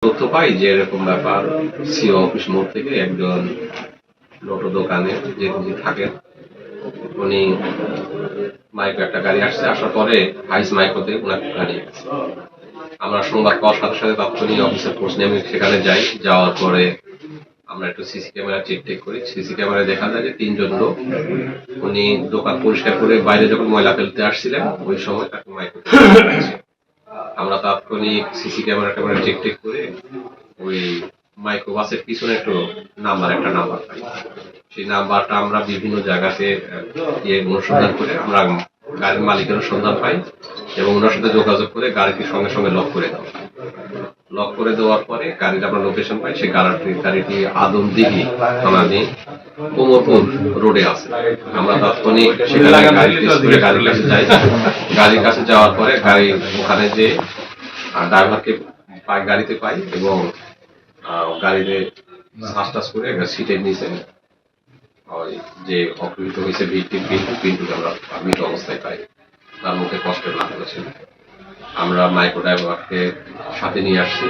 তথ্য পাই যে এরকম ব্যাপার সিও অফিস মোড় থেকে একজন লোটো দোকানে যে তিনি থাকেন উনি মাইক একটা গাড়ি আসছে, আসার পরে হাইস মাইকোতে ওনাকে গাড়ি আমরা সংবাদ পাওয়ার সাথে সাথে তাৎক্ষণিক অফিসের ফোর্স নেমে সেখানে যাই। যাওয়ার পরে আমরা একটু সিসি ক্যামেরা চেক করি। সিসি ক্যামেরায় দেখা যায় যে তিনজন লোক উনি দোকান পরিষ্কার করে বাইরে যখন ময়লা ফেলতে আসছিলেন ওই সময় তাকে মাইকোতে আমরা তাৎক্ষণিক সিসি ক্যামেরা চেক করে ওই মাইক্রোবাসের পিছনে একটু একটা নাম্বার পাই। সেই নাম্বারটা আমরা বিভিন্ন জায়গাতে অনুসন্ধান করে আমরা গাড়ির মালিকের সন্ধান পাই এবং ওনার সাথে যোগাযোগ করে গাড়িটি সঙ্গে সঙ্গে লক করে দেওয়ার পরে গাড়ির আমরা লোকেশন পাই। সেই গাড়িটি আদমদিঘি থানাধীন কোমরপুর রোডে আছে। আমরা তাৎক্ষণিক সেখানে গাড়ির কাছে যাই। গাড়ির কাছে যাওয়ার পরে গাড়ি ওখানে যে ড্রাইভারকে গাড়িতে পাই এবং গাড়িতে সাজ করে সিটের নিচে যে অপহৃত হয়েছে পিন্টুকে আমরা মৃত অবস্থায় পাই। তার মুখে কষ্টের লাগলো ছিল। আমরা মাইক্রো ড্রাইভারকে সাথে নিয়ে আসছি,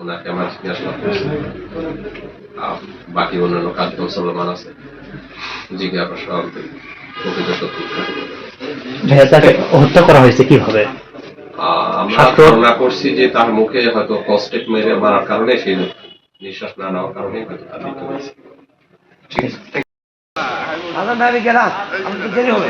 ওনাকে আমরা জিজ্ঞাসা করছি। বাকি অন্যান্য কার্যক্রম চলমান আছে। জিজ্ঞাসা প্রকৃত সত্যি তাকে হত্যা করা হয়েছে কিভাবে? আমরা ধারণা করছি যে তার মুখে হয়তো কস্টেক মেরে মারার কারণে সেই নিঃশ্বাস না নেওয়ার কারণে হয়তো তার মৃত্যু হয়েছে। ঠিক আছে, গেলাম, আমাকে দেরি হবে।